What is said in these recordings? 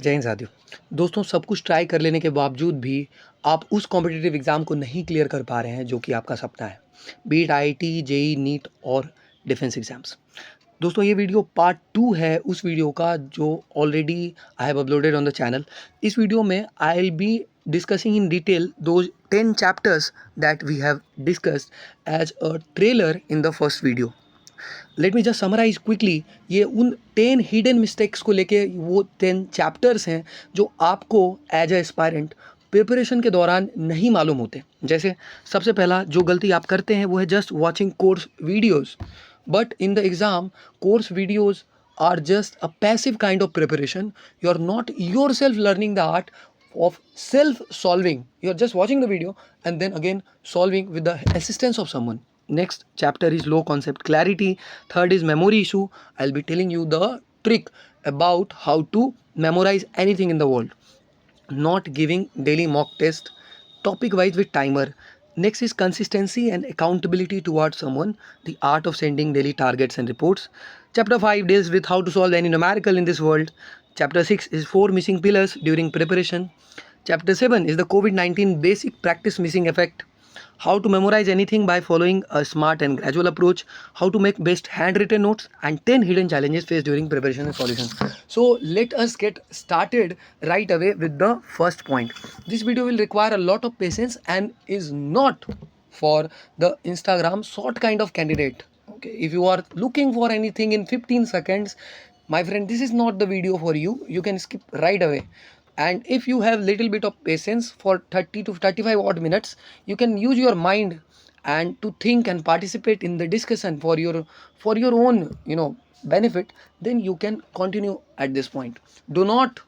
जय हिंद साथियों। दोस्तों, सब कुछ ट्राई कर लेने के बावजूद भी आप उस कॉम्पिटिटिव एग्ज़ाम को नहीं क्लियर कर पा रहे हैं जो कि आपका सपना है, be it IIT, JEE, NEET और डिफेंस एग्ज़ाम्स। दोस्तों, ये वीडियो पार्ट 2 है उस वीडियो का जो already I have uploaded on the channel. इस वीडियो में I will be discussing in detail those 10 chapters that we have discussed as a trailer in the first video. Let me just summarise quickly. ये उन 10 hidden mistakes को लेके वो 10 chapters हैं जो आपको एज ए एस्पायरेंट प्रिपरेशन के दौरान नहीं मालूम होते। जैसे सबसे पहला जो गलती आप करते हैं वो है just watching course videos, but in the exam course videos are just a passive kind of preparation. You are not yourself learning the art of self solving. You are just watching the video and then again solving with the assistance of someone. Next chapter is low concept clarity. Third is memory issue. I'll be telling you the trick about how to memorize anything in the world. Not giving daily mock test, topic wise with timer. Next is consistency and accountability towards someone, the art of sending daily targets and reports. Chapter 5 deals with how to solve any numerical in this world. Chapter 6 is 4 missing pillars during preparation. Chapter 7 is the COVID-19 basic practice missing effect. How to memorize anything by following a smart and gradual approach. How to make best handwritten notes and 10 hidden challenges faced during preparation and solution. So let us get started right away with the first point. This video will require a lot of patience and is not for the Instagram short kind of candidate. Okay, if you are looking for anything in 15 seconds, my friend, this is not the video for you. You can skip right away. And if you have little bit of patience for 30 to 35 odd minutes, you can use your mind and to think and participate in the discussion for your own benefit. Then you can continue at this point. Do not,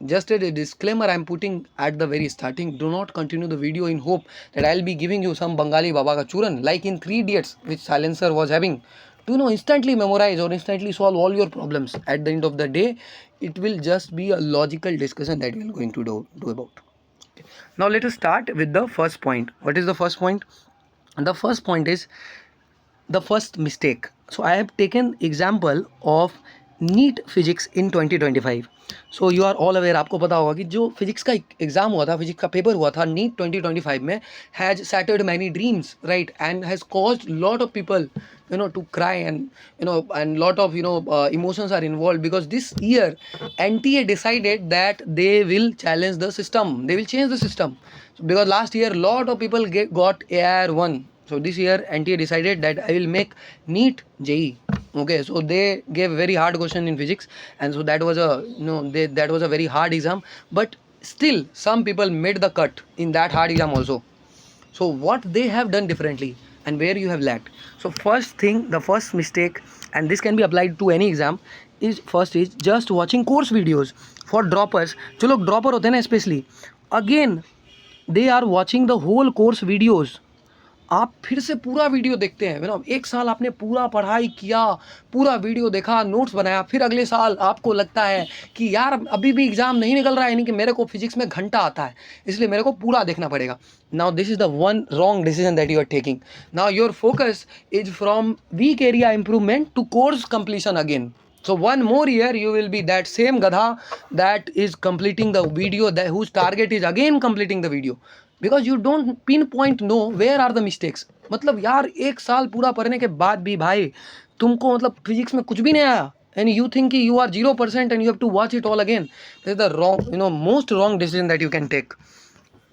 just a disclaimer I'm putting at the very starting, do not continue the video in hope that I'll be giving you some Bengali Baba ka churan like in 3 Idiots which Silencer was having to instantly memorize or instantly solve all your problems. At the end of the day, it will just be a logical discussion that we are going to do about. Okay. Now let us start with the first point. What is the first point? The first point is the first mistake. So I have taken example of NEET physics in 2025. So you are all aware, आपको पता होगा कि जो physics का exam हुआ था, physics का paper हुआ था नीट 2025 में, has shattered many dreams, right, and has caused lot of people to cry, and and lot of emotions are involved because this year NTA decided that they will challenge the system, they will change the system. So because last year lot of people got AR1, so this year NTA decided that I will make NEET JEE. Okay, so they gave very hard question in physics, and so that was that was a very hard exam, but still some people made the cut in that hard exam also. So what they have done differently and where you have lacked. So first thing, the first mistake, and this can be applied to any exam, is first is just watching course videos. For droppers, जो लोग dropper होते हैं ना specially, again they are watching the whole course videos. आप फिर से पूरा video देखते हैं, एक साल आपने पूरा पढ़ाई किया, पूरा वीडियो देखा, नोट्स बनाया, फिर अगले साल आपको लगता है कि यार अभी भी एग्जाम नहीं निकल रहा है, यानी कि मेरे को फिजिक्स में घंटा आता है, इसलिए मेरे को पूरा देखना पड़ेगा. Now this is the one wrong decision that you are taking. Now your focus is from weak area improvement to course completion again. So one more year you will be that same gadha that is completing the video, that whose target is again completing the video, because you don't pinpoint know where are the mistakes. मतलब यार एक साल पूरा पढ़ने के बाद भी भाई तुमको फिजिक्स में कुछ भी नहीं आया, and you think कि you are 0% and you have to watch it all again. This is the wrong, most wrong decision that you can take.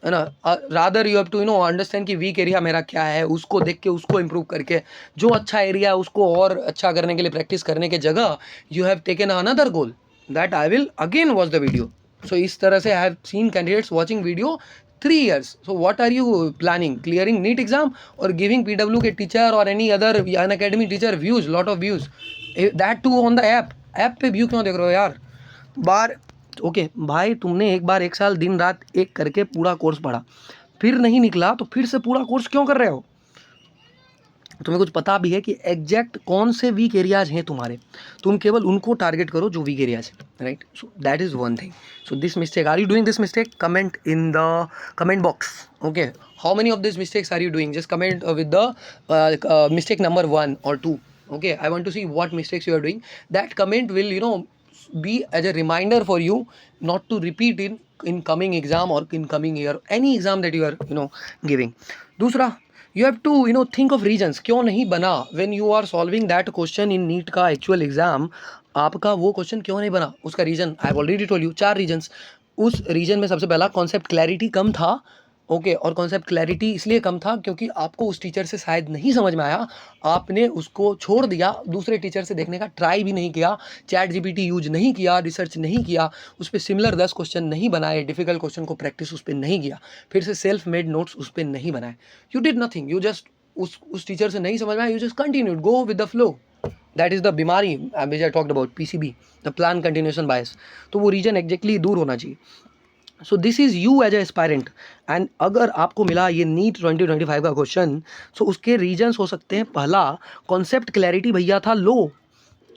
है ना. Rather you have to understand कि वीक एरिया मेरा क्या है, उसको देख के उसको इम्प्रूव करके जो अच्छा एरिया है उसको और अच्छा करने के लिए प्रैक्टिस करने के जगह you have taken another goal that I will again watch the video. So इस तरह से I have seen candidates watching video 3 years. So what are you planning? Clearing NEET exam or giving PW के teacher or any other unacademy teacher views, lot of views, that too on the app पे view क्यों देख रहे हो यार बार. Okay भाई, तुमने एक बार एक साल दिन रात एक करके पूरा कोर्स पढ़ा, फिर नहीं निकला तो फिर से पूरा कोर्स क्यों कर रहे हो? तुम्हें कुछ पता भी है कि एग्जैक्ट कौन से वीक एरियाज हैं तुम्हारे, तुम केवल उनको टारगेट करो जो वीक एरियाज हैं, right. So that is one thing. So this mistake, are you doing this mistake? Comment in the comment box. Okay, how many of this mistakes are you doing? Just comment with the mistake number 1 or 2. Okay, I want to see what mistakes you are doing. That comment will be as a reminder for you not to repeat in coming exam or in coming year, any exam that you are giving. दूसरा, you have to think of reasons क्यों नहीं बना when you are solving that question in NEET का actual exam. आपका वो question क्यों नहीं बना, उसका reason I have already told you, 4 reasons. उस रीजन में सबसे पहला कॉन्सेप्ट क्लैरिटी कम था. ओके, और कॉन्सेप्ट क्लैरिटी इसलिए कम था क्योंकि आपको उस टीचर से शायद नहीं समझ में आया, आपने उसको छोड़ दिया, दूसरे टीचर से देखने का ट्राई भी नहीं किया, चैट जीपीटी यूज नहीं किया, रिसर्च नहीं किया, उस पर सिमिलर 10 क्वेश्चन नहीं बनाए, डिफिकल्ट क्वेश्चन को प्रैक्टिस उस पर नहीं किया, फिर से सेल्फ मेड नोट्स उस पर नहीं बनाए. You did nothing, you just उस टीचर से नहीं समझ में आया, you just continued, go with the flow. That is the बीमारी which I talked about, PCB, the plan continuation bias. तो वो रीजन एग्जैक्टली दूर होना चाहिए. So this is you as a aspirant. And अगर आपको मिला ये नीट 2025 का क्वेश्चन, सो उसके रीजन्स हो सकते हैं. पहला, कॉन्सेप्ट क्लैरिटी भैया था लो,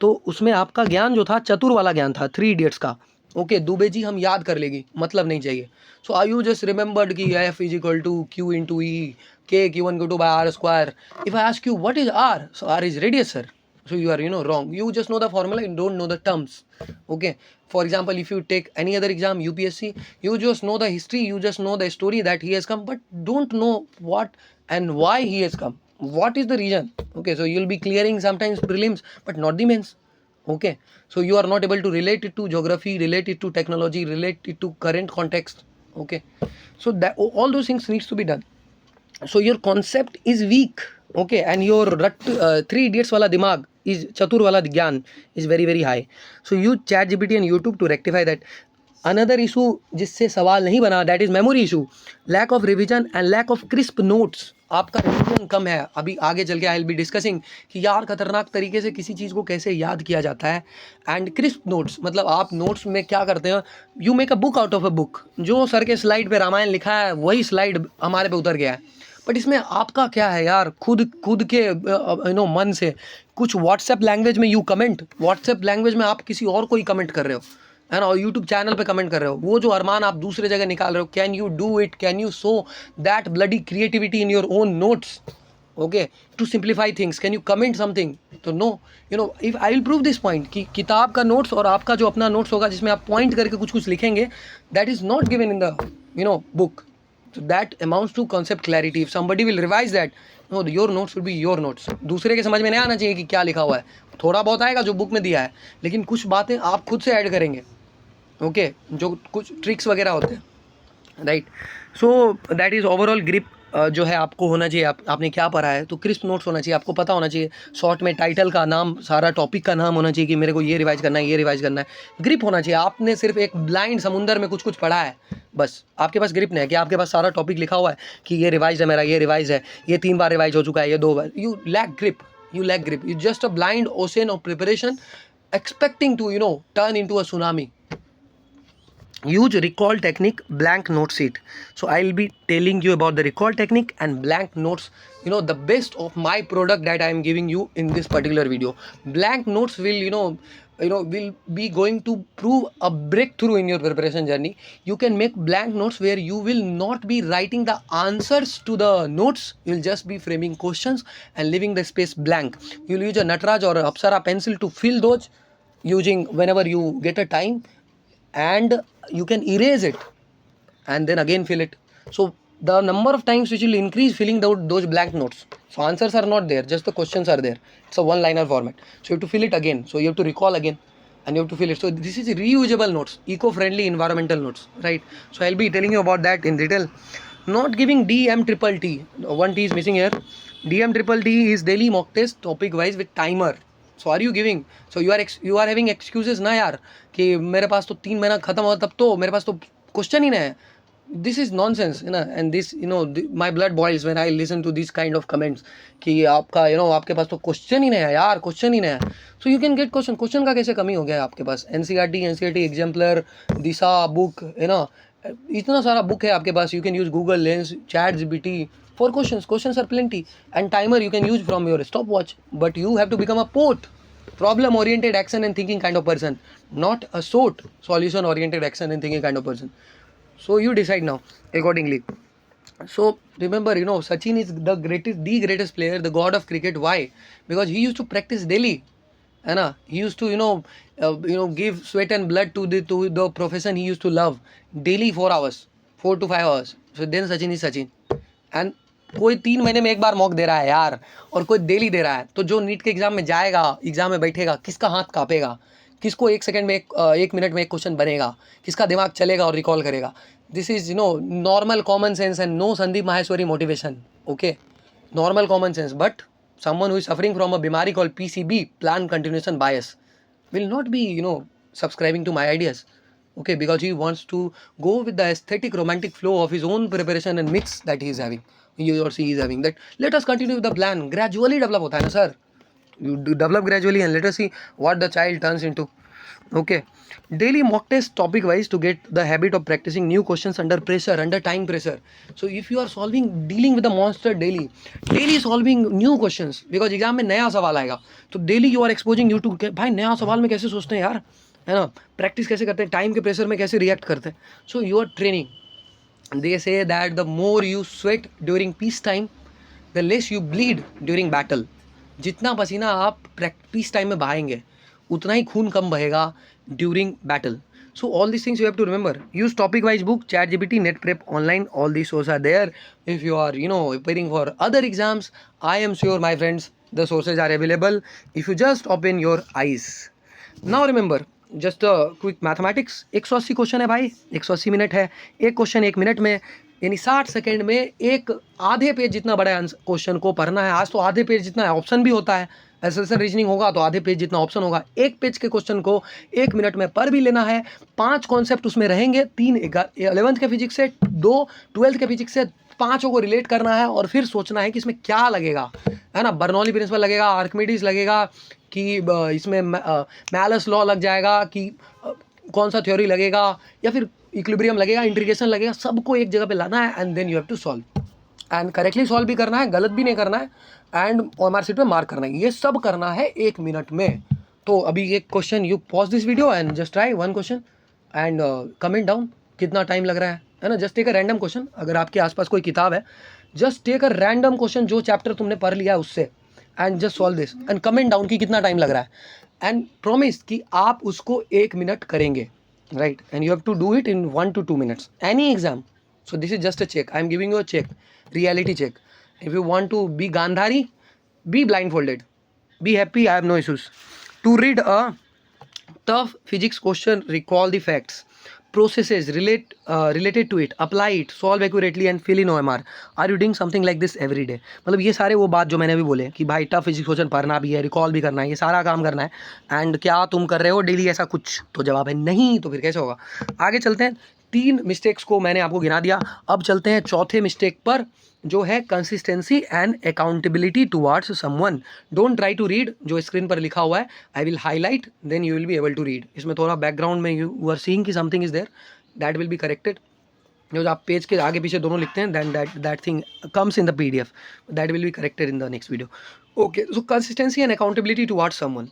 तो उसमें आपका ज्ञान जो था चतुर वाला ज्ञान था, 3 इडियट्स का. ओके, दुबे जी हम याद कर लेगी, मतलब नहीं चाहिए. So I you just remembered कि F is equal to Q into E K Q1 Q2 by R square. If I ask you what is R, so R is radius, sir. So you are wrong. You just know the formula, you don't know the terms. Okay, for example, if you take any other exam, UPSC, you just know the history, you just know the story that he has come, but don't know what and why he has come, what is the reason. Okay, so you'll be clearing sometimes prelims but not the mains. Okay, so you are not able to relate it to geography, relate it to technology, relate it to current context. Okay, so that all those things needs to be done. So your concept is weak. Okay, and your 3 idiots वाला दिमाग is चतुर वाला ज्ञान is very very high. So use ChatGPT and YouTube to rectify that. Another issue जिससे सवाल नहीं बना, that is memory issue, lack of revision and lack of crisp notes. आपका रिविजन कम है. अभी आगे चल के आई विल बी डिस्कसिंग कि यार खतरनाक तरीके से किसी चीज़ को कैसे याद किया जाता है. एंड क्रिस्प नोट्स, मतलब आप नोट्स में क्या करते हैं, you make a book out of a book. जो सर के स्लाइड पे रामायण लिखा है वही स्लाइड हमारे पे उतर गया है, बट इसमें आपका क्या है यार, खुद के मन से कुछ व्हाट्सएप लैंग्वेज में यू कमेंट, व्हाट्सएप लैंग्वेज में आप किसी और को ही कमेंट कर रहे हो, है ना, और यूट्यूब चैनल पे कमेंट कर रहे हो. वो जो अरमान आप दूसरे जगह निकाल रहे हो, can you do it, can you show that bloody creativity in your own notes. Okay, to simplify things, can you comment something. तो no, if I will prove this point कि किताब का नोट्स और आपका जो अपना नोट्स होगा जिसमें आप पॉइंट करके कुछ लिखेंगे, that is not given in the book. So that amounts to concept clarity. If somebody will revise that, no, your notes will be your notes. दूसरे के समझ में नहीं आना चाहिए कि क्या लिखा हुआ है. थोड़ा बहुत आएगा जो बुक में दिया है, लेकिन कुछ बातें आप खुद से ऐड करेंगे. ओके, जो कुछ ट्रिक्स वगैरह होते हैं, right. So that is overall grip जो है आपको होना चाहिए. आपने क्या पढ़ा है, तो क्रिस्प नोट्स होना चाहिए, आपको पता होना चाहिए. शॉर्ट में टाइटल का नाम, सारा टॉपिक का नाम होना चाहिए कि मेरे को ये रिवाइज करना है, ये रिवाइज करना है. ग्रिप होना चाहिए. आपने सिर्फ एक ब्लाइंड समुंदर में कुछ पढ़ा है, बस आपके पास ग्रिप नहीं है कि आपके पास सारा टॉपिक लिखा हुआ है कि ये रिवाइज है मेरा, ये रिवाइज है, ये 3 बार रिवाइज हो चुका है, ये 2 बार. You lack grip, you just a blind ocean of preparation expecting to turn into a tsunami. Use recall technique, blank note sheet. So I'll be telling you about the recall technique and blank notes, the best of my product that I am giving you in this particular video. Blank notes will will be going to prove a breakthrough in your preparation journey. You can make blank notes where you will not be writing the answers to the notes, you'll just be framing questions and leaving the space blank. You'll use a Nataraj or a Apsara pencil to fill those using whenever you get a time, and you can erase it and then again fill it. So the number of times which will increase filling those blank notes. So answers are not there, just the questions are there. It's a one-liner format. So you have to fill it again. So you have to recall again and you have to fill it. So this is reusable notes, eco-friendly environmental notes, right? So I'll be telling you about that in detail. Not giving DMTTT. One T is missing here. DMTTT is daily mock test topic wise with timer. So are you giving? So you are having excuses ना यार कि मेरे पास तो 3 महीना खत्म हो तब तो मेरे पास तो क्वेश्चन ही नहीं है. This is nonsense, and this my blood boils when I listen to these kind of comments कि आपका आपके पास तो क्वेश्चन ही नहीं है यार, क्वेश्चन ही नहीं है. So you can get question का कैसे कमी हो गया है आपके पास? NCERT एग्जाम्पलर, दिशा बुक, इतना सारा बुक है आपके पास. You can use Google Lens, ChatGPT for questions are plenty, and timer you can use from your stopwatch. But you have to become a POT, problem oriented action and thinking kind of person, not a SOT, solution oriented action and thinking kind of person. So you decide now accordingly. So remember, Sachin is the greatest player, the god of cricket. Why? Because he used to practice daily, है ना. He used to give sweat and blood to the profession he used to love daily 4 hours, 4 to 5 hours. So then Sachin is Sachin. And कोई 3 महीने में एक बार mock दे रहा है यार, और कोई डेली दे रहा है, तो जो नीट के एग्जाम में जाएगा, एग्जाम में बैठेगा, किसका हाथ कांपेगा, किसको 1 सेकंड में 1 मिनट में एक क्वेश्चन बनेगा, किसका दिमाग चलेगा और रिकॉल करेगा. This is normal common sense and no Sandeep Maheshwari motivation. Okay, normal common sense. But someone who is suffering from a bimari called PCB, plan continuation bias, will not be subscribing to my ideas. Okay, because he wants to go with the aesthetic romantic flow of his own preparation and myths that he is having, he or she is having, that let us continue with the plan. Gradually develop hota hai na sir, you develop gradually and let us see what the child turns into. Okay, daily mock test topic wise to get the habit of practicing new questions under pressure, under time pressure. So if you are dealing with the monster daily solving new questions, because exam में नया सवाल आएगा, तो daily you are exposing you to भाई नया सवाल में कैसे सोचते हैं यार, है ना, प्रैक्टिस कैसे करते हैं, टाइम के प्रेशर में कैसे रिएक्ट करते हैं. So you are training. They say that the more you sweat during peace time, the less you bleed during battle. जितना पसीना आप पीस टाइम में बहाएंगे, उतना ही खून कम बहेगा during battle. So all these things you have to remember. Use topic wise book, ChatGPT, NetPrep online, all these sources are there. If you are preparing for other exams, I am sure my friends the sources are available if you just open your eyes. Now remember, just quick mathematics. 180 question है भाई, 180 minute है, एक question 1 minute में, यानी 60 second में एक आधे page जितना बड़ा क्वेश्चन को पढ़ना है. आज तो आधे पेज जितना ऑप्शन भी होता है, एसएसएल रीजनिंग होगा तो आधे पेज जितना ऑप्शन होगा. एक पेज के क्वेश्चन को 1 मिनट में पढ़ भी लेना है. 5 कॉन्सेप्ट उसमें रहेंगे, 3 11th के फिजिक्स से, 2 12th के फिजिक्स से, 5 को रिलेट करना है और फिर सोचना है कि इसमें क्या लगेगा, है ना. बर्नौली प्रिंसिपल लगेगा, आर्किमिडीज लगेगा, कि इसमें मैलस लॉ लग जाएगा, कि कौन सा थ्योरी लगेगा, या फिर इक्विलिब्रियम लगेगा, इंटीग्रेशन लगेगा. सबको एक जगह पे लाना है and then you have to solve, and correctly solve भी करना है, गलत भी नहीं करना है, एंड ओएमआर शीट पे मार्क करना है. ये सब करना है 1 मिनट में. तो अभी एक question, you pause this video and just try 1 question and comment down कितना टाइम लग रहा है ना. Just take a random question. अगर आपके आसपास कोई किताब है, just take a random question जो चैप्टर तुमने पढ़ लिया है उससे, and just solve this and comment down कि कितना टाइम लग रहा है, एंड प्रॉमिस कि आप उसको 1 मिनट करेंगे, right. And you have to do it in 1 to 2 minutes, any exam. So this is just a check. I am giving you a check, reality check. If you want to be Gandhari, be blindfolded, be happy, I have no issues. To read a tough physics question, recall the facts, processes related to it, apply it, solve accurately and fill in OMR. Are you doing something like this every day? मतलब ये सारे वो बात जो मैंने अभी बोले कि भाई टफ फिजिक्स क्वेश्चन पढ़ना भी है, रिकॉल भी करना है, ये सारा काम करना है, एंड क्या तुम कर रहे हो डेली ऐसा कुछ? तो जवाब है नहीं. तो फिर कैसे होगा? आगे चलते हैं. 3 मिस्टेक्स को मैंने आपको गिना दिया. अब चलते हैं चौथे मिस्टेक पर, जो है consistency and accountability towards someone. Don't try to read जो स्क्रीन पर लिखा हुआ है, I will highlight, then you will be able to read. इसमें थोड़ा बैकग्राउंड में यू आर सीइंग कि something is there, that will be corrected. जो आप पेज के आगे पीछे दोनों लिखते हैं, then that thing comes in the PDF, that will be corrected in the next video. Okay, so consistency and accountability towards someone.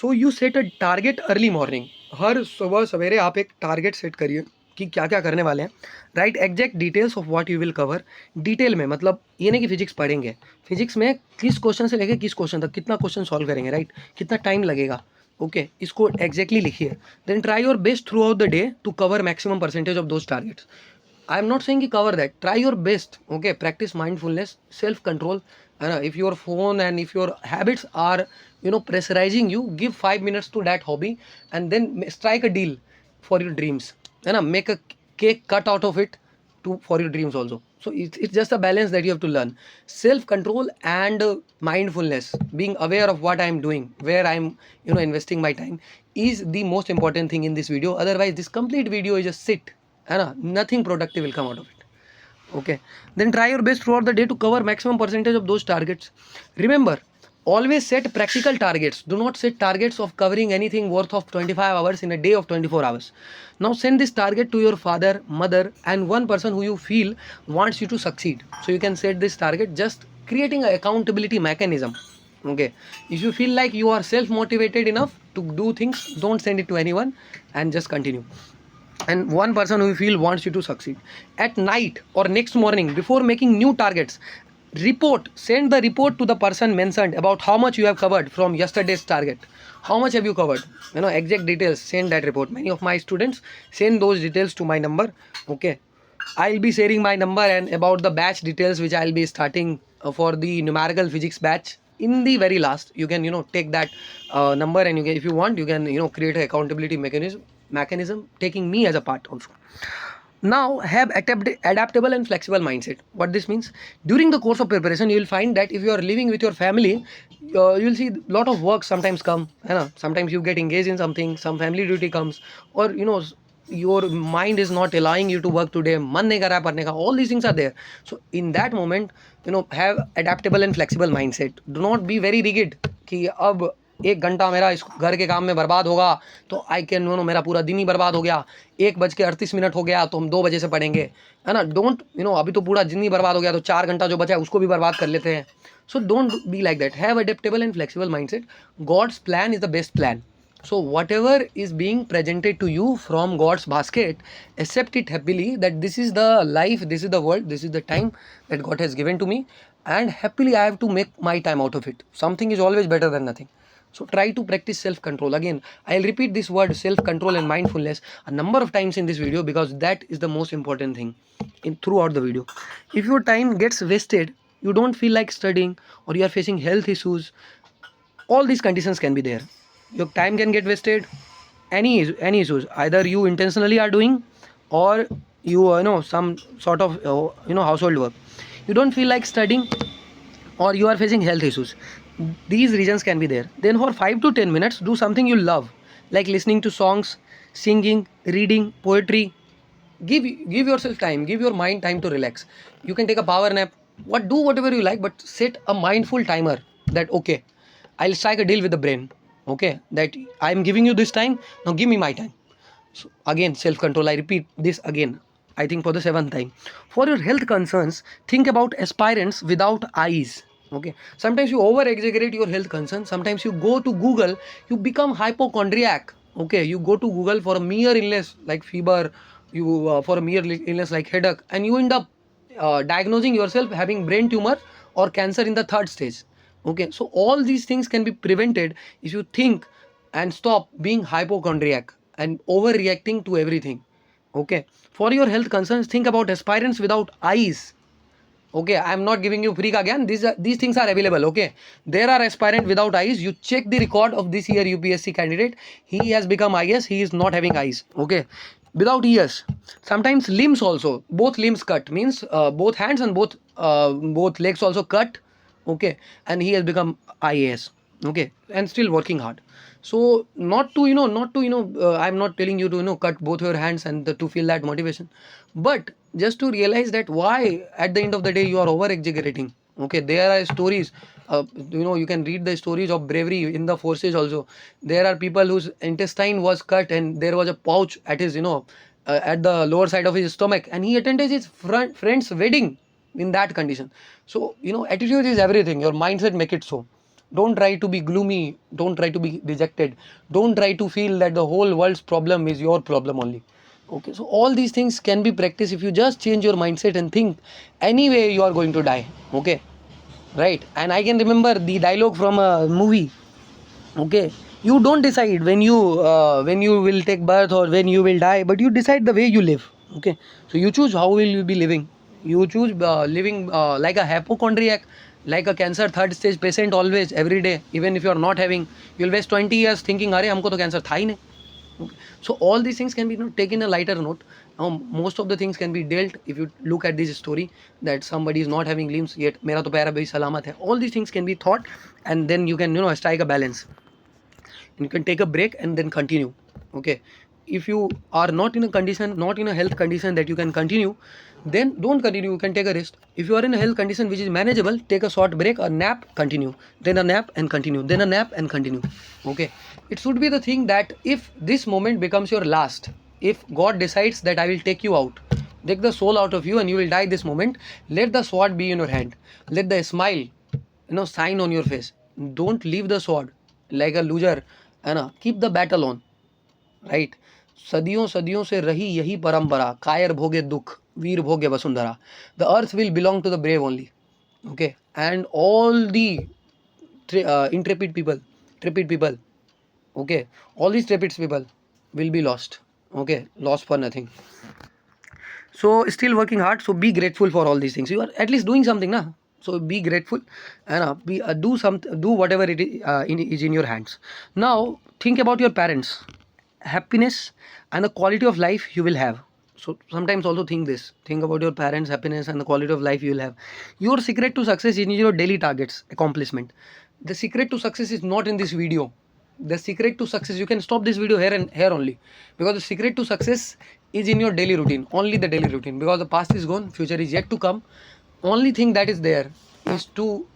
So you set a target early morning. हर सुबह सवेरे आप एक टारगेट सेट करिए कि क्या क्या करने वाले हैं. Right exact details of what you will cover. Detail में मतलब ये नहीं कि फिजिक्स पढ़ेंगे, फिजिक्स में किस क्वेश्चन से लेके किस क्वेश्चन तक कितना क्वेश्चन सॉल्व करेंगे, राइट, कितना टाइम लगेगा. ओके, इसको एग्जैक्टली लिखिए. Then try your best throughout the day to cover maximum percentage of those targets. I am not saying कि cover that, try your best. Okay, practice mindfulness, self control, है ना. If your phone and if your habits are pressurizing you, give 5 minutes to that hobby and then strike a deal for your dreams, है ना. Make a cake cut out of it for your dreams also. So it's just a balance that you have to learn. Self control and mindfulness, being aware of what I am doing, where I am investing my time, is the most important thing in this video. Otherwise this complete video is just sit, है ना. Nothing productive will come out of it. Okay, then try your best throughout the day to cover maximum percentage of those targets. Remember, always set practical targets. Do not set targets of covering anything worth of 25 hours in a day of 24 hours. Now send this target to your father, mother and one person who you feel wants you to succeed. So you can set this target, just creating an accountability mechanism. Okay, if you feel like you are self-motivated enough to do things, don't send it to anyone and just continue. And one person who you feel wants you to succeed. At night or next morning, before making new targets, Send the report to the person mentioned about how much you have covered from yesterday's target. How much have you covered? Exact details. Send that report. Many of my students send those details to my number. Okay, I'll be sharing my number and about the batch details which I'll be starting for the numerical physics batch in the very last. You can take that number, and you can, if you want, you can create an accountability mechanism taking me as a part also. Now have adaptable and flexible mindset. What this means, during the course of preparation you will find that if you are living with your family, you'll see lot of work sometimes come, sometimes you get engaged in something, some family duty comes, or your mind is not allowing you to work today, man nahi kar raha padne ka, all these things are there. So in that moment, have adaptable and flexible mindset. Do not be very rigid कि अब 1 घंटा मेरा इस घर के काम में बर्बाद होगा तो आई कैन मेरा पूरा दिन ही बर्बाद हो गया, 1:38 हो गया तो हम 2 बजे से पढ़ेंगे, है ना. डोंट अभी तो पूरा दिन ही बर्बाद हो गया तो 4 घंटा जो बचा है उसको भी बर्बाद कर लेते हैं. So don't be like that. Have adaptable and flexible mindset. God's plan is the best plan. So whatever is being presented to you from God's basket, accept it happily that this is the life, this is the world, this is the time that God has given to me, and happily I have to make my time out of it. Something is always better than nothing. So try to practice self-control. Again, I'll repeat this word self-control and mindfulness a number of times in this video because that is the most important thing throughout the video. If your time gets wasted, you don't feel like studying, or you are facing health issues, all these conditions can be there. Your time can get wasted, any issues, either you intentionally are doing, or you some sort of household work, you don't feel like studying, or you are facing health issues. These reasons can be there. Then for 5 to 10 minutes do something you love, like listening to songs, singing, reading poetry. Give yourself time, give your mind time to relax. You can take a power nap, do whatever you like, but set a mindful timer that okay, I'll strike a deal with the brain. Okay, that I'm giving you this time, now give me my time. So again, self control. I repeat this again, I think for the 7th time. For your health concerns, think about aspirants without eyes. Okay, sometimes you over exaggerate your health concerns. Sometimes you go to Google, you become hypochondriac. Okay, you go to Google for a mere illness like fever, you for a mere illness like headache, and you end up diagnosing yourself having brain tumor or cancer in the 3rd stage. Okay, so all these things can be prevented if you think and stop being hypochondriac and overreacting to everything. Okay, for your health concerns, think about aspirants without eyes. Okay, I am not giving you free ka gyan. These things are available. Okay, there are aspirant without eyes. You check the record of this year UPSC candidate, he has become IS, he is not having eyes. Okay, without ears. Sometimes limbs also, both limbs cut, means both hands and both legs also cut. Okay, and he has become IAS. Okay, and still working hard. So not to I'm not telling you to cut both your hands and to feel that motivation, but just to realize that why at the end of the day you are over exaggerating. Okay, there are stories, you can read the stories of bravery in the forces also. There are people whose intestine was cut and there was a pouch at his at the lower side of his stomach, and he attended his friend's wedding in that condition. So attitude is everything. Your mindset make it so. Don't try to be gloomy, don't try to be dejected, don't try to feel that the whole world's problem is your problem only. Okay, so all these things can be practiced if you just change your mindset and think anyway you are going to die. Okay, right? And I can remember the dialogue from a movie. Okay, you don't decide when you will take birth or when you will die, but you decide the way you live. Okay, so you choose how will you be living. You choose living like a hypochondriac, like a cancer 3rd stage patient, always every day, even if you are not having, you'll waste 20 years thinking अरे हमको तो cancer था ही नहीं. Okay. So all these things can be taken a lighter note. Now most of the things can be dealt if you look at this story that somebody is not having limbs yet मेरा तो para भी सलामत है. All these things can be thought, and then you can strike a balance. And you can take a break and then continue. Okay, if you are not in a condition, not in a health condition that you can continue, then don't continue, you can take a rest. If you are in a health condition which is manageable, take a short break, a nap, continue, then a nap and continue, then a nap and continue. Okay, it should be the thing that if this moment becomes your last, if God decides that I will take you out, take the soul out of you and you will die this moment, let the sword be in your hand, let the smile sign on your face. Don't leave the sword like a loser, keep the battle on. Right, सदियों सदियों से रही यही परंपरा, कायर भोगे दुख, वीर भोगे वसुंधरा. The earth will belong to the brave only. Okay, and all the trepid people, okay, all these trepid people will be lost. Okay, lost for nothing. So still working hard, so be grateful for all these things. You are at least doing something, na? So be grateful and do whatever is in your hands. Now think about your parents, happiness and the quality of life you will have. So sometimes also think about your parents, happiness and the quality of life you will have. Your secret to success is in your daily targets accomplishment. The secret to success is not in this video. The secret to success, you can stop this video here and here only, because the secret to success is in your daily routine, only the daily routine, because the past is gone, future is yet to come. Only thing that is there is to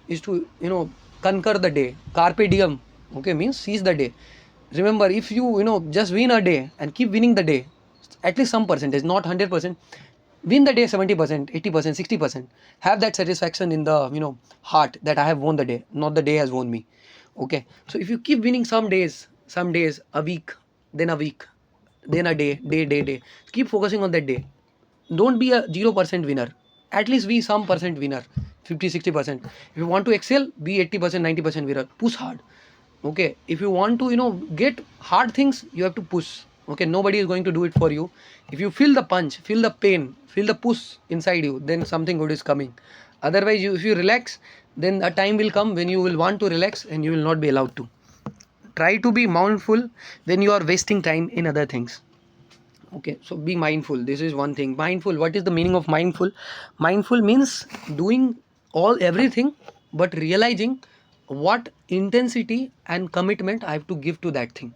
conquer the day. Carpe diem, okay, means seize the day. Remember, if you just win a day and keep winning the day, at least some percentage, not 100%, win the day 70%, 80%, 60%, have that satisfaction in the heart that I have won the day, not the day has won me. Okay, so if you keep winning some days, a week, then a week, then a day, keep focusing on that day. Don't be a 0% winner, at least be some percent winner, 50, 60%. If you want to excel, be 80%, 90% winner. Push hard. Okay, if you want to get hard things, you have to push. Okay, nobody is going to do it for you. If you feel the punch, feel the pain, feel the push inside you, then something good is coming. Otherwise, if you relax, then a time will come when you will want to relax and you will not be allowed to. Try to be mindful when you are wasting time in other things. Okay, so be mindful. This is one thing. Mindful, what is the meaning of mindful? Mindful means doing everything, but realizing what intensity and commitment I have to give to that thing.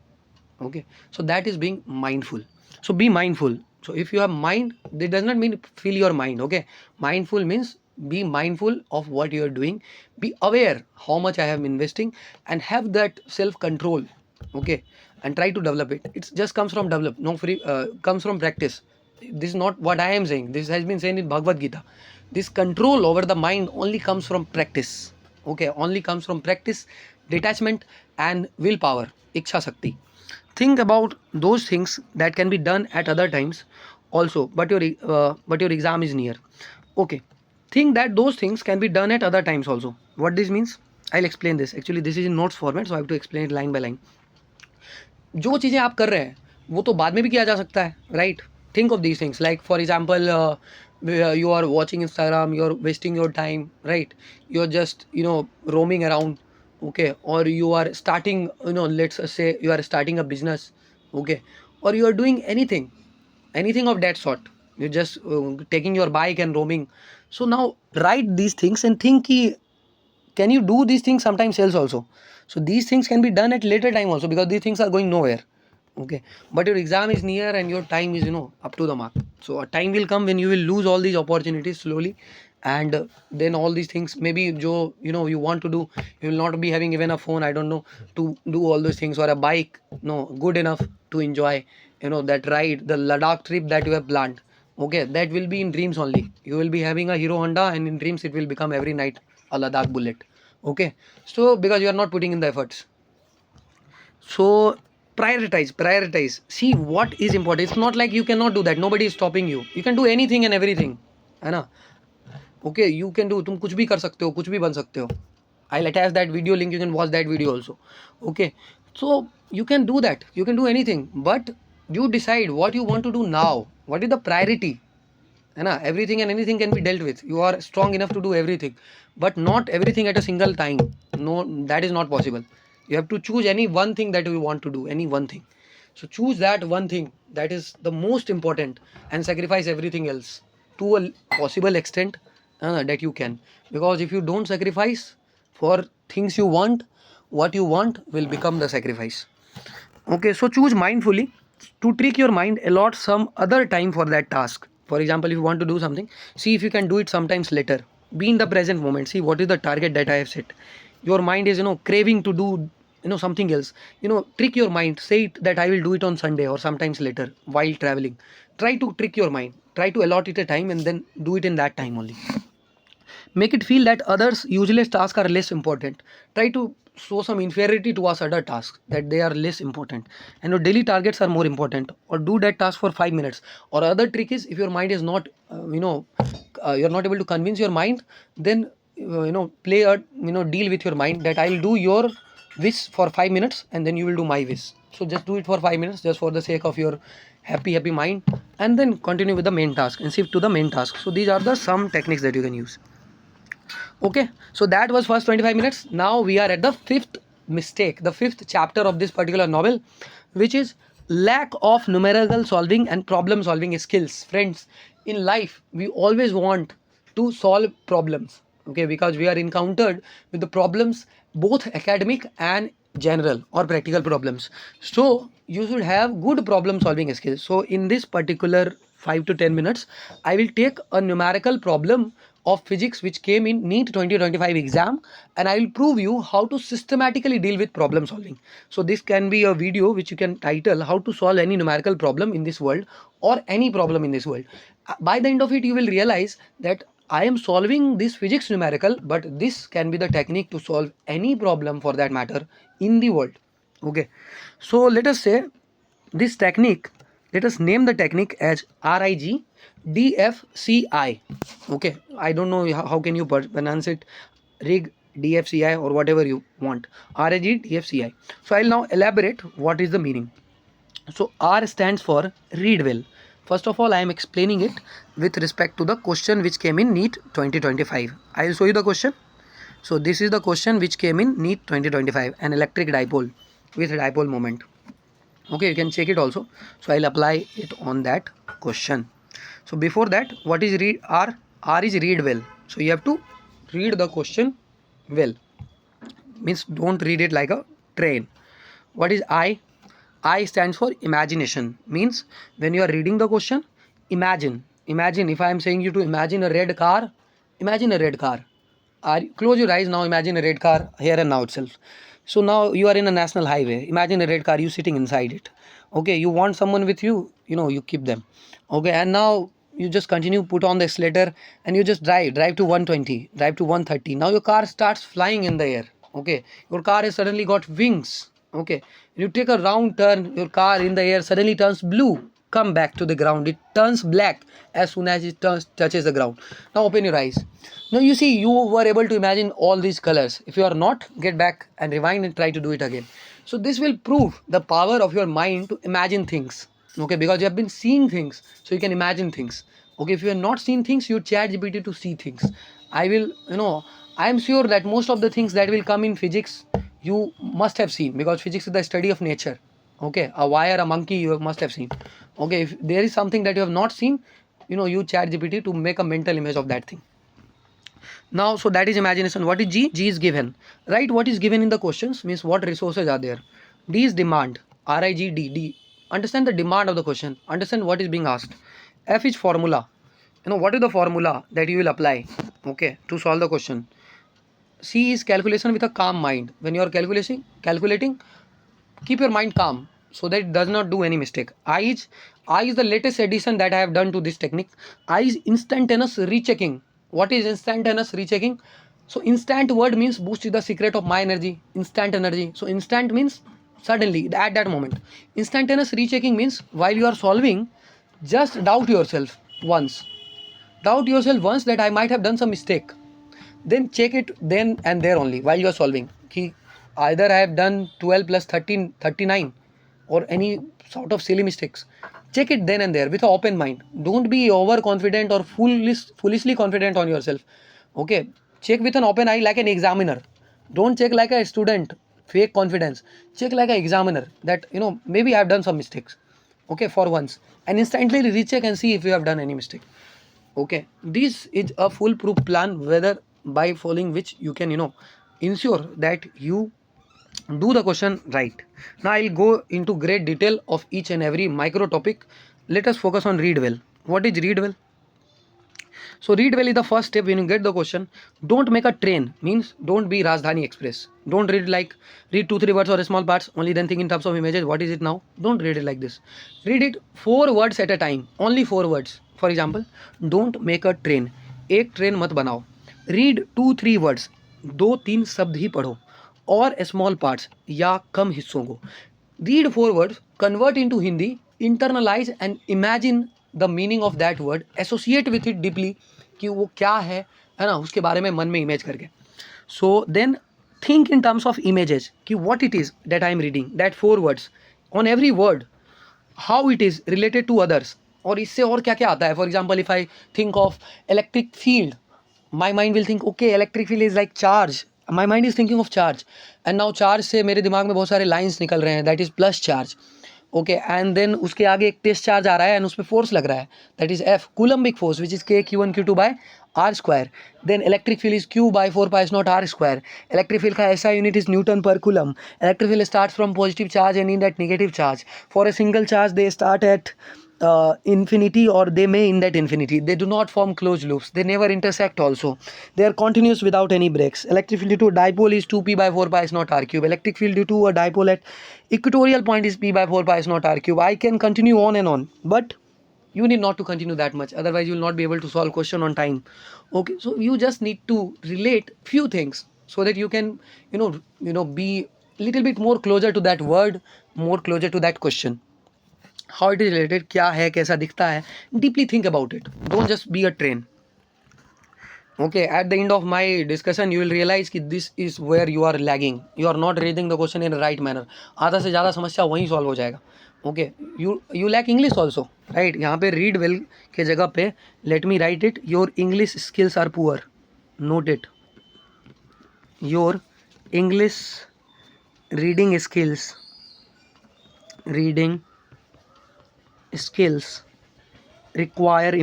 Okay, so that is being mindful. So be mindful. So if you have mind, that does not mean fill your mind. Okay, mindful means be mindful of what you are doing, be aware how much I am investing, and have that self control. Okay, and try to develop it. It just comes from develop, no free, comes from practice. This is not what I am saying, this has been said in Bhagavad Gita. This control over the mind only comes from practice. Okay, only comes from practice, detachment and willpower, iksha shakti. Think about those things that can be done at other times also, but your exam is near. Okay, think that those things can be done at other times also. What this means, I'll explain this. Actually this is in notes format, so I have to explain it line by line. जो चीज़ें आप कर रहे हैं वो तो बाद में भी किया जा सकता है, right? Think of these things, like for example, you are watching Instagram, you're wasting your time, right? You're just roaming around, okay? Or you are starting, let's say you are starting a business, okay? Or you are doing anything of that sort. You're just taking your bike and roaming. So now write these things and think ki, can you do these things sometimes else also? So these things can be done at later time also, because these things are going nowhere. Okay, but your exam is near and your time is up to the mark. So a time will come when you will lose all these opportunities slowly, and then all these things maybe jo you want to do, you will not be having even a phone, I don't know, to do all those things, or a bike no good enough to enjoy that ride, the Ladakh trip that you have planned. Okay, that will be in dreams only. You will be having a Hero Honda, and in dreams it will become every night a Ladakh bullet. Okay, so because you are not putting in the efforts. So prioritize, see what is important. It's not like you cannot do that, nobody is stopping you. You can do anything and everything, है ना? Okay, you can do, तुम कुछ भी कर सकते हो, कुछ भी बन सकते हो. I'll attach that video link, you can watch that video also. Okay, so you can do that, you can do anything, but you decide what you want to do now, what is the priority, है ना? Everything and anything can be dealt with. You are strong enough to do everything, but not everything at a single time. No, that is not possible. You have to choose any one thing that you want to do, any one thing. So choose that one thing that is the most important and sacrifice everything else to a possible extent that you can. Because if you don't sacrifice for things you want, what you want will become the sacrifice. Okay, so choose mindfully. To trick your mind, allot some other time for that task. For example, if you want to do something, see if you can do it sometimes later. Be in the present moment. See what is the target that I have set. Your mind is craving to do something else. Trick your mind. Say it that I will do it on Sunday or sometimes later while traveling. Try to trick your mind. Try to allot it a time and then do it in that time only. Make it feel that others useless tasks are less important. Try to show some inferiority towards other tasks, that they are less important and your daily targets are more important, or do that task for 5 minutes. Or other trick is, if your mind is not you're not able to convince your mind, then play a deal with your mind that I'll do your wish for 5 minutes and then you will do my wish. So just do it for 5 minutes just for the sake of your happy mind, and then continue with the main task and shift to the main task. So these are the some techniques that you can use. Okay, so that was first 25 minutes. Now we are at the fifth mistake, the fifth chapter of this particular novel, which is lack of numerical solving and problem solving skills. Friends, in life we always want to solve problems, okay, because we are encountered with the problems, both academic and general or practical problems. So you should have good problem solving skills. So in this particular 5 to 10 minutes I will take a numerical problem of physics which came in NEET 2025 exam, and I will prove you how to systematically deal with problem solving. So this can be a video which you can title how to solve any numerical problem in this world or any problem in this world. By the end of it you will realize that I am solving this physics numerical, but this can be the technique to solve any problem for that matter in the world. Okay, so let us say this technique, let us name the technique as RIG-DFCI. Okay, I don't know how can you pronounce it, RIG DFCI or whatever you want, RIG-DFCI. So I'll now elaborate what is the meaning. So R stands for read well. First of all, I am explaining it with respect to the question which came in NEET 2025. I will show you the question. So this is the question which came in NEET 2025, an electric dipole with dipole moment. Okay, you can check it also. So I'll apply it on that question. So before that, what is read? R is read well. So you have to read the question well. Means don't read it like a train. What is I? I stands for imagination. Means when you are reading the question, imagine. Imagine if I am saying you to imagine a red car, imagine a red car. Close your eyes now, imagine a red car here and now itself. So now you are in a national highway. Imagine a red car, you sitting inside it. Okay, you want someone with you, you keep them. Okay, and now you just continue, put on the accelerator and you just drive to 120, drive to 130. Now your car starts flying in the air. Okay, your car has suddenly got wings. Okay, you take a round turn, your car in the air suddenly turns blue. Come back to the ground, it turns black as soon as it touches the ground. Now open your eyes. Now you see you were able to imagine all these colors. If you are not, get back and rewind and try to do it again. So this will prove the power of your mind to imagine things. Okay, because you have been seeing things, so you can imagine things. Okay, if you have not seen things, you chat GPT to see things. I am sure that most of the things that will come in physics you must have seen, because physics is the study of nature. Okay, a wire, a monkey, you must have seen. Okay, if there is something that you have not seen, you chat GPT to make a mental image of that thing. Now, so that is imagination. What is G? G is given. Right, what is given in the questions means what resources are there. D is demand. RIGD. D. Understand the demand of the question. Understand what is being asked. F is formula. What is the formula that you will apply, okay, to solve the question. C is calculation with a calm mind. When you are calculating, keep your mind calm so that it does not do any mistake. I is the latest addition that I have done to this technique. I is instantaneous rechecking. What is instantaneous rechecking? So instant word means boost is the secret of my energy, instant energy. So instant means suddenly, at that moment. Instantaneous rechecking means while you are solving, just doubt yourself once. Doubt yourself once that I might have done some mistake. Then check it then and there only while you are solving. Either I have done 12 plus 13, 39 or any sort of silly mistakes. Check it then and there with an open mind. Don't be overconfident or foolishly confident on yourself. Okay, check with an open eye like an examiner. Don't check like a student, fake confidence. Check like an examiner that, maybe I have done some mistakes. Okay, for once. And instantly recheck and see if you have done any mistake. Okay, this is a foolproof plan, whether by following which you can ensure that you do the question right. Now I'll go into great detail of each and every micro topic. Let us focus on read well. What is read well? So read well is the first step when you get the question. Don't make a train, means don't be Rajdhani Express. Don't read 2-3 words or small parts, only then think in terms of images. What is it now? Don't read it like this. Read it 4 words at a time, only 4 words. For example, don't make a train. एक train मत बनाओ. Read 2-3 words, 2-3 शब्द ही पढ़ो, और small parts या कम हिस्सों को. Read 4 words, convert into Hindi, internalize and imagine the meaning of that word, associate with it deeply कि वो क्या है, है ना, उसके बारे में मन में इमेज करके. So then think in terms of images कि what it is that I am reading, that 4 words, on every word how it is related to others. और इससे और क्या क्या आता है. For example if I think of electric field, my mind will think okay electric field is like charge, my mind is thinking of charge, and now charge से मेरे दिमाग में बहुत सारे लाइन्स निकल रहे हैं, that is plus charge. Okay, and then उसके आगे एक टेस्ट चार्ज आ रहा है एंड उस पर फोर्स लग रहा है, that is F coulombic force which is K Q1 Q2 by R square. Then electric field is Q by 4π0 R square. Electric field का ऐसा unit is newton per coulomb. Electric field start from positive charge and in that negative charge. फॉर a single charge they start at infinity or they may end at infinity. They do not form closed loops, they never intersect also, they are continuous without any breaks. Electric field due to a dipole is 2p by 4π0 r cube. Electric field due to a dipole at equatorial point is p by 4π0 r cube. I can continue on, but you need not to continue that much, otherwise you will not be able to solve question on time. Okay, so you just need to relate few things so that you can be little bit more closer to that word, more closer to that question. How it is related, क्या है, कैसा दिखता है, deeply think about it, don't just be a train. Okay, at the end of my discussion you will realize कि this is where you are lagging, you are not reading the question in the right manner. आधा से ज़्यादा समस्या वहीं solve हो जाएगा. Okay, you lack English also, right? यहाँ पे read well के जगह पे let me write it, your English skills are poor. Note it, your English reading skills requires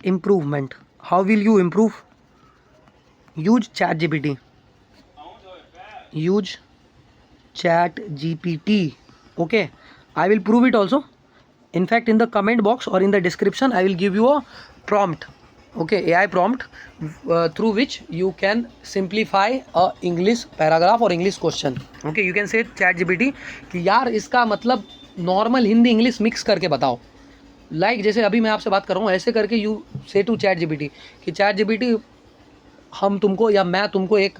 improvement. How will you improve? Use ChatGPT. Okay, I will prove it also. In fact, in the comment box or in the description I will give you a prompt, okay, AI prompt through which you can simplify a English paragraph or English question. Okay, you can say ChatGPT कि यार इसका मतलब normal Hindi English mix करके बताओ. Like जैसे अभी मैं आपसे बात कर रहा हूँ ऐसे करके यू से टू ChatGPT कि ChatGPT हम तुमको या मैं तुमको एक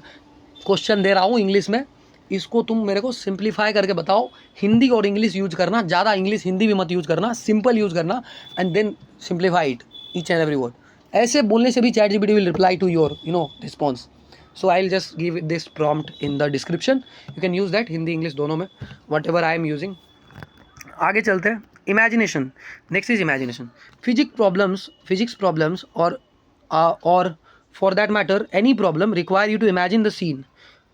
क्वेश्चन दे रहा हूँ इंग्लिश में, इसको तुम मेरे को सिंप्लीफाई करके बताओ. हिंदी और इंग्लिश यूज करना, ज़्यादा इंग्लिश हिंदी भी मत यूज करना, सिंपल यूज करना, and then simplify it each and every word. ऐसे बोलने से भी ChatGPT will reply to your response. So I will just give this prompt in the description, you can use that Hindi English दोनों में, whatever I am using. आगे चलते हैं. Imagination, next is imagination. Physics problems और for that matter any problem require you to imagine the scene.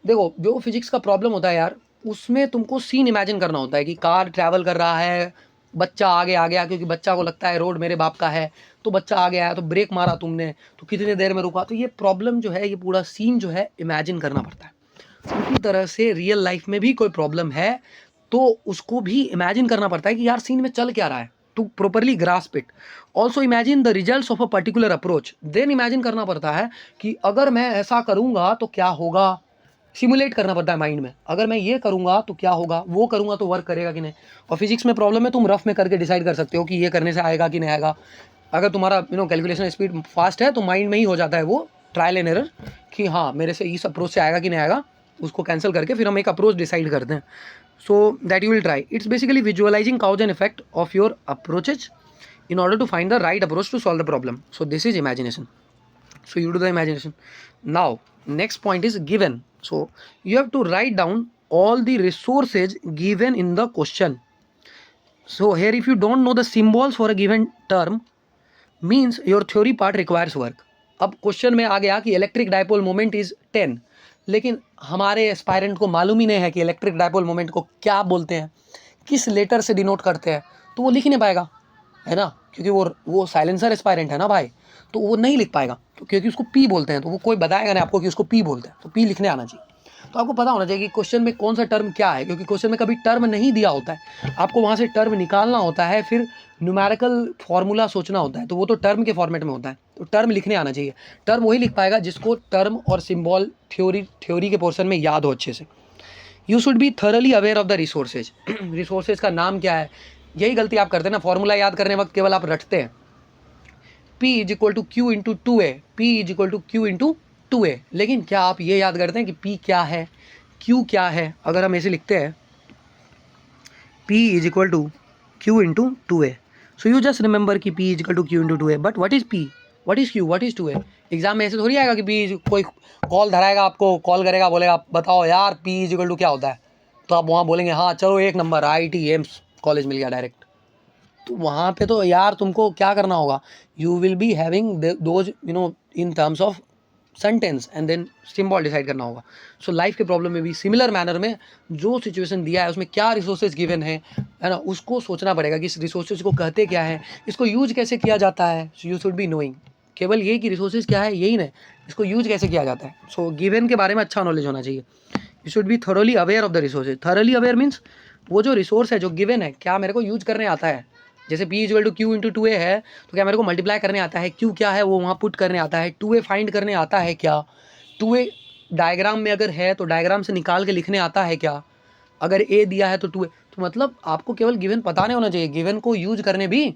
देखो जो physics का problem होता है यार, उसमें तुमको सीन इमेजिन करना होता है कि कार ट्रैवल कर रहा है, बच्चा आगे आ गया क्योंकि बच्चा को लगता है रोड मेरे बाप का है, तो बच्चा आगे आया तो ब्रेक मारा तुमने, तो कितने देर में रुका. तो ये प्रॉब्लम जो है, ये पूरा सीन जो है इमेजिन करना पड़ता है. उसी तरह से रियल लाइफ में भी कोई प्रॉब्लम है तो उसको भी इमेजिन करना पड़ता है कि यार सीन में चल क्या रहा है, to properly grasp it. Also imagine the results of a particular approach. Then imagine करना पड़ता है कि अगर मैं ऐसा करूँगा तो क्या होगा, सिमुलेट करना पड़ता है माइंड में. अगर मैं ये करूँगा तो क्या होगा, वो करूँगा तो वर्क करेगा कि नहीं. और फिजिक्स में प्रॉब्लम है, तुम रफ में करके डिसाइड कर सकते हो कि ये करने से आएगा कि नहीं आएगा. अगर तुम्हारा कैलकुलेशन स्पीड फास्ट है तो माइंड में ही हो जाता है वो ट्रायल एंड एरर कि हाँ मेरे से इस अप्रोच से आएगा कि नहीं आएगा, उसको कैंसिल करके फिर हम एक अप्रोच डिसाइड करते हैं. So that you will try. It's basically visualising cause and effect of your approaches in order to find the right approach to solve the problem. So this is imagination. So you do the imagination. Now next point is given. So you have to write down all the resources given in the question. So here if you don't know the symbols for a given term, means your theory part requires work. अब question में आ गया कि electric dipole moment is 10, लेकिन हमारे aspirant को मालूम ही नहीं है कि इलेक्ट्रिक डायपोल मोमेंट को क्या बोलते हैं, किस लेटर से डिनोट करते हैं, तो वो लिख ही नहीं पाएगा, है ना, क्योंकि वो साइलेंसर एस्पायरेंट है ना भाई, तो वो नहीं लिख पाएगा. तो क्योंकि उसको पी बोलते हैं, तो वो कोई बताएगा नहीं आपको कि उसको पी बोलते हैं, तो पी लिखने आना चाहिए. तो आपको पता होना चाहिए कि क्वेश्चन में कौन सा टर्म क्या है, क्योंकि क्वेश्चन में कभी टर्म नहीं दिया होता है, आपको वहाँ से टर्म निकालना होता है, फिर न्यूमेरिकल फार्मूला सोचना होता है, तो वो तो टर्म के फॉर्मेट में होता है. तो टर्म लिखने आना चाहिए. टर्म वही लिख पाएगा जिसको टर्म और सिम्बॉल थ्योरी के पोर्शन में याद हो अच्छे से. You should be thoroughly aware of the resources. Resources का नाम क्या है, यही गलती आप करते हैं ना, फॉर्मूला याद करने वक्त केवल आप रटते हैं P is equal to Q into 2A, P is equal to Q into 2A, लेकिन क्या आप ये याद करते हैं कि P क्या है, Q क्या है. अगर हम ऐसे लिखते हैं P is equal to Q into 2A, so you just remember कि P is equal to Q into 2A, but what is P, what is Q, what is 2A। Exam में ऐसे थोड़ी आएगा कि P, कोई कॉल धराएगा आपको, कॉल करेगा, बोलेगा बताओ यार P इजिकल टू क्या होता है, तो आप वहाँ बोलेंगे हाँ चलो 1 नंबर IIT एम्स कॉलेज मिल गया डायरेक्ट। तो वहाँ पे तो यार तुमको क्या करना होगा, you will be having those in terms of sentence and then symbol decide करना होगा। सो लाइफ के प्रॉब्लम में भी सिमिलर मैनर में जो सिचुएशन दिया है उसमें क्या रिसोर्सेज गिवन है ना, उसको सोचना पड़ेगा कि इस रिसोर्सेज को कहते क्या है, इसको यूज कैसे किया जाता है। सो यू शुड बी नोइंग, केवल ये कि रिसोर्सेज क्या है यही नहीं, इसको यूज कैसे किया जाता है। सो गिवन के बारे में अच्छा नॉलेज होना चाहिए। You should be thoroughly aware of the resources. Thoroughly aware means वो जो रिसोर्स है जो गिवन है क्या मेरे को यूज करने आता है। जैसे P is equal to Q into 2A है, तो क्या मेरे को मल्टीप्लाई करने आता है, Q क्या है वो वहाँ पुट करने आता है, 2A फाइंड करने आता है क्या, 2A डायग्राम में अगर है तो डायग्राम से निकाल के लिखने आता है क्या, अगर A दिया है तो 2A, तो मतलब आपको केवल गिवन पता नहीं होना चाहिए, गिवन को यूज करने भी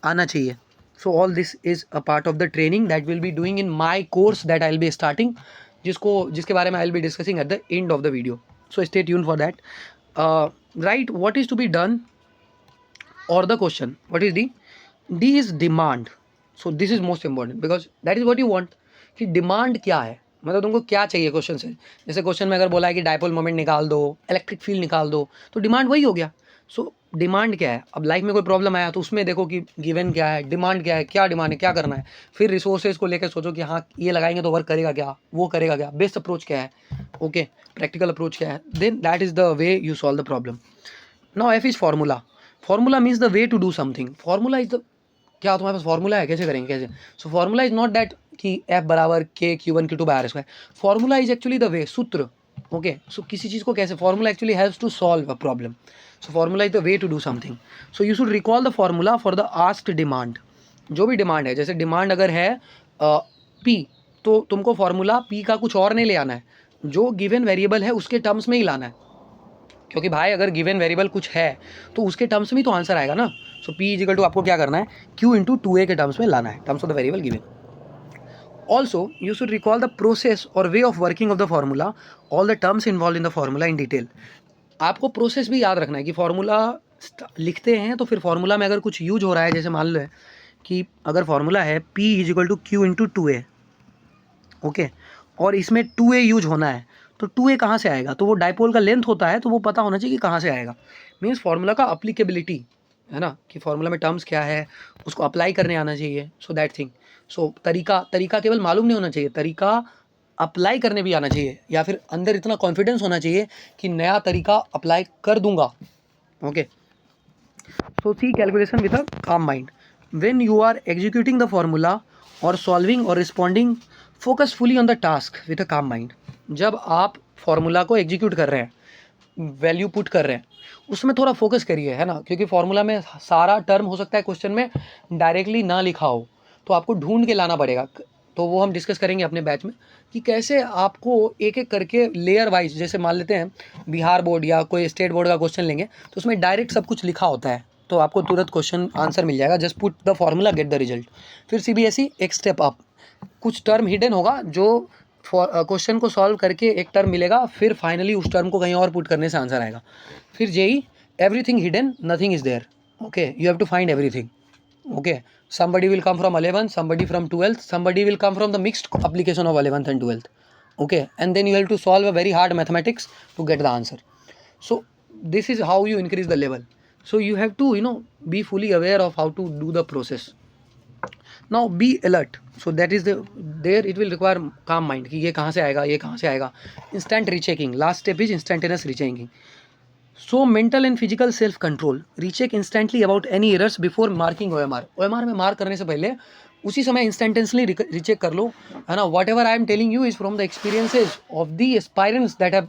आना चाहिए। So all this is a part of the training that will be doing in my course that I will be starting, जिसके बारे में I will be discussing at the end of the video. So stay tune for that. Right, what is to be done or the question, what is D is demand. So this is most important because that is what you want, कि demand क्या है, मतलब तुमको क्या चाहिए question से। जैसे question में अगर बोला है कि डायपोल मोमेंट निकाल दो, इलेक्ट्रिक फील्ड निकाल दो, तो डिमांड वही हो गया। सो डिमांड क्या है, अब लाइफ में कोई प्रॉब्लम आया तो उसमें देखो कि गिवन क्या है, डिमांड क्या है, क्या डिमांड है, क्या करना है, फिर रिसोर्सेज को लेकर सोचो कि हाँ ये लगाएंगे तो वर्क करेगा क्या, वो करेगा क्या, बेस्ट अप्रोच क्या है, ओके प्रैक्टिकल अप्रोच क्या है, then that is the way you solve the problem. Now F is formula. Formula means the way to do something. Formula is the, क्या तुम्हारे पास फॉर्मूला है, कैसे करेंगे कैसे। So formula is not that कि F बराबर K Q1 Q2 by R²। Formula is actually the way, सूत्र। ओके, सो किसी चीज़ को कैसे, formula actually helps to solve a problem. So formula is the way to do something. So you should recall the formula for the asked demand. जो भी demand है, जैसे demand अगर है P, तो तुमको फॉर्मूला P का कुछ और नहीं ले आना है, जो गिवन वेरिएबल है उसके टर्म्स में ही लाना है, क्योंकि भाई अगर गिवन वेरिएबल कुछ है तो उसके टर्म्स में ही तो आंसर आएगा ना। सो P इजिकल टू आपको क्या करना है, Q इंटू 2A के टर्म्स में लाना है, terms of the variable given. Also you should recall the process और way of working of the formula, all the terms involve in the formula in detail. आपको प्रोसेस भी याद रखना है कि फॉर्मूला लिखते हैं तो फिर फॉर्मूला में अगर कुछ यूज हो रहा है, जैसे मान लो कि अगर फॉर्मूला है P is equal to Q into 2A, okay, और इसमें 2A यूज होना है, तो 2A कहाँ से आएगा, तो वो डायपोल का लेंथ होता है, तो वो पता होना चाहिए कि कहाँ से आएगा। मीन्स फार्मूला का अप्लीकेबिलिटी है ना, कि फार्मूला में टर्म्स क्या है उसको अप्लाई करने आना चाहिए। So that thing. सो तरीका केवल मालूम नहीं होना चाहिए, तरीका अप्लाई करने भी आना चाहिए, या फिर अंदर इतना कॉन्फिडेंस होना चाहिए कि नया तरीका अप्लाई कर दूंगा। Okay, so see calculation with a calm mind. When you are executing the formula और सॉल्विंग और responding, focus fully on the task with a calm mind. जब आप फॉर्मूला को एग्जीक्यूट कर रहे हैं, वैल्यू पुट कर रहे हैं, उसमें थोड़ा फोकस करिए, है ना, क्योंकि फॉर्मूला में सारा टर्म हो सकता है क्वेश्चन में डायरेक्टली ना लिखा हो, तो आपको ढूंढ के लाना पड़ेगा। तो वो हम डिस्कस करेंगे अपने बैच में कि कैसे आपको एक एक करके लेयर वाइज, जैसे मान लेते हैं बिहार बोर्ड या कोई स्टेट बोर्ड का क्वेश्चन लेंगे तो उसमें डायरेक्ट सब कुछ लिखा होता है, तो आपको तुरंत क्वेश्चन आंसर मिल जाएगा, just put the formula get the result. फिर CBSE एक स्टेप अप, कुछ टर्म हिडन होगा जो क्वेश्चन को सॉल्व करके एक टर्म मिलेगा, फिर फाइनली उस टर्म को कहीं और पुट करने से आंसर आएगा। फिर JEE everything hidden, nothing is there, okay, you have to find everything. Okay, somebody will come from 11th, somebody from 12th, somebody will come from the mixed application of 11th and 12th, okay, and then you have to solve a very hard mathematics to get the answer. So this is how you increase the level. So you have to be fully aware of how to do the process. Now be alert. So that is there it will require calm mind कि ये कहाँ से आएगा, ये कहाँ से आएगा। Instant rechecking, last step is instantaneous rechecking. So mental and physical self control, recheck instantly about any errors before marking OMR. OMR में मार्क करने से पहले उसी समय इंस्टेंटेनियसली रीचेक कर लो, है ना। Whatever I am telling you is from the experiences of the aspirants that have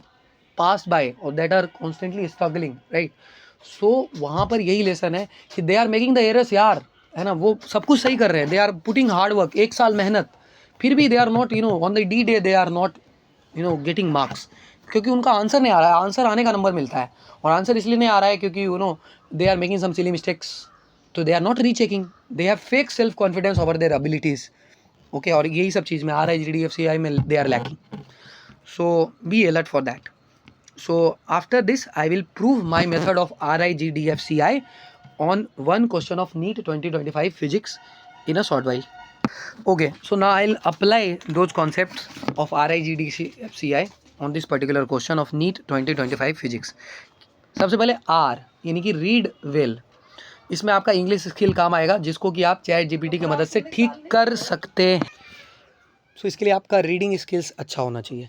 passed by और that are constantly struggling, right. So वहाँ पर यही लेसन है कि they are making the errors यार, है ना, वो सब कुछ सही कर रहे हैं, they are putting hard work, 1 साल मेहनत, फिर भी they are not on the D-Day they are not getting marks, क्योंकि उनका आंसर नहीं आ रहा है। आंसर आने का नंबर मिलता है, और आंसर इसलिए नहीं आ रहा है क्योंकि they are making some silly mistakes, तो they are not rechecking, they have fake self confidence over their abilities, okay. और यही सब चीज़ में RIGDFCI में they are lacking. So be alert for that. So after this I will prove my method of RIGDFCI on one question of NEET 2025 physics in a short while. Okay, so now I'll apply those concepts of RIGDFCI on this particular question of NEET 2025 physics. सबसे पहले R यानी कि read well, इसमें आपका English skill काम आएगा जिसको कि आप चैट जीपीटी की मदद से ठीक कर सकते हैं। सो इसके लिए आपका रीडिंग स्किल्स अच्छा होना चाहिए।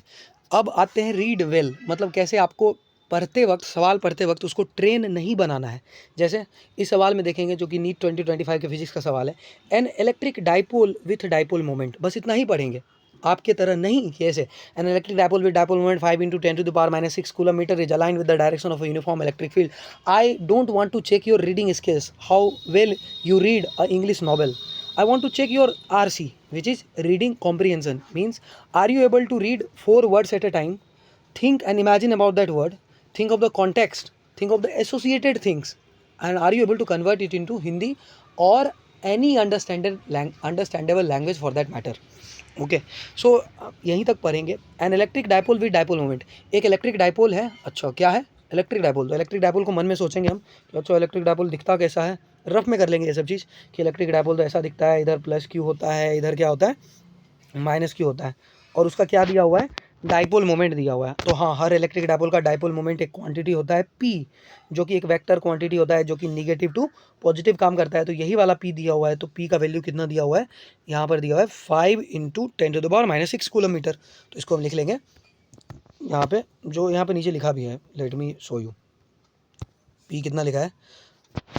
अब आते हैं रीड वेल, मतलब कैसे आपको पढ़ते वक्त, सवाल पढ़ते वक्त उसको ट्रेन नहीं बनाना है। जैसे इस सवाल में देखेंगे जो कि नीट 2025 के फिजिक्स का सवाल है, an electric dipole with dipole moment, बस इतना ही पढ़ेंगे, आपके तरह नहीं कि ऐसे an electric dipole with dipole moment 5 × 10⁻⁻6 coulomb metre is aligned with the direction of a uniform electric field. I don't want to check your reading skills, how well you read a English novel. I want to check your RC, which is reading comprehension. Means, are you able to read 4 words at a time? Think and imagine about that word. Think of the context. Think of the associated things. And are you able to convert it into Hindi or any understandable language for that matter? Okay, so यहीं तक पढ़ेंगे। An electric dipole with dipole moment, एक electric dipole है। अच्छा, क्या है electric dipole? तो electric dipole को मन में सोचेंगे हम कि अच्छा इलेक्ट्रिक डाइपोल दिखता कैसा है, रफ में कर लेंगे ये सब चीज़ कि इलेक्ट्रिक डाइपोल तो ऐसा दिखता है, इधर प्लस क्यू होता है, इधर क्या होता है माइनस क्यू होता है, और उसका क्या दिया हुआ है, डाइपोल मोमेंट दिया हुआ है। तो हाँ, हर इलेक्ट्रिक डाइपोल का डाइपोल मोमेंट एक क्वांटिटी होता है P, जो कि एक वेक्टर क्वांटिटी होता है जो कि निगेटिव टू पॉजिटिव काम करता है। तो यही वाला P दिया हुआ है, तो P का वैल्यू कितना दिया हुआ है, यहाँ पर दिया हुआ है 5 × 10⁻⁻6 कूलम मीटर। तो इसको हम लिख लेंगे यहाँ पे, जो यहाँ पे नीचे लिखा भी है, let me show you. P कितना लिखा है,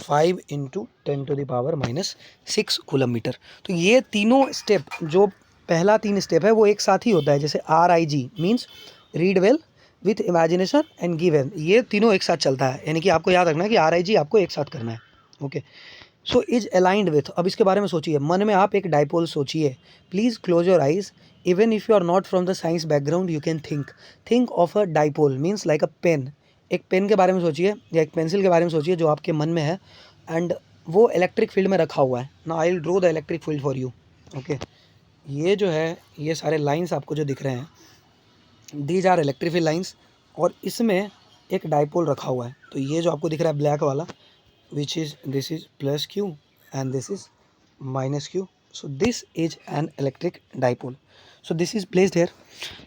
5 × 10⁻⁻6 कूलम मीटर। तो ये तीनों स्टेप, जो पहला 3 स्टेप है वो एक साथ ही होता है। जैसे RIG means read well with imagination and give an, ये तीनों एक साथ चलता है। यानी कि आपको याद रखना है कि RIG आपको एक साथ करना है। Okay, so is aligned with, अब इसके बारे में सोचिए, मन में आप एक डाइपोल सोचिए। Please close your eyes, even if you are not from the science background you can think of a dipole means like a pen. एक पेन के बारे में सोचिए या एक पेंसिल के बारे में सोचिए जो आपके मन में है, एंड वो इलेक्ट्रिक फील्ड में रखा हुआ है ना। I will draw the electric field for you. Okay, ये जो है, ये सारे लाइंस आपको जो दिख रहे हैं, these are electric field lines, और इसमें एक डाइपोल रखा हुआ है। तो ये जो आपको दिख रहा है ब्लैक वाला, which is this is plus Q and this is minus Q, so this is an electric dipole. So this is placed here.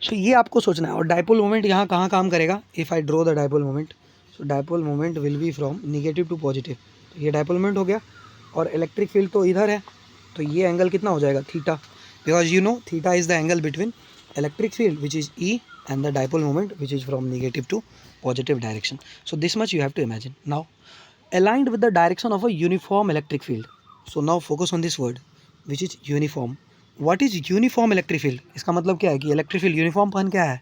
सो ये आपको सोचना है। और डाइपोल मोमेंट यहाँ कहाँ काम करेगा, if I draw the dipole moment, so dipole moment will be from negative to positive. तो ये डाइपोल मोमेंट हो गया, और इलेक्ट्रिक फील्ड तो इधर है, तो ये एंगल कितना हो जाएगा, theta, because you know theta is the angle between electric field which is E and the dipole moment which is from negative to positive direction. So this much you have to imagine. Now aligned with the direction of a uniform electric field. So now focus on this word which is uniform. What is uniform electric field? इसका मतलब क्या है कि electric field uniform पहन क्या है,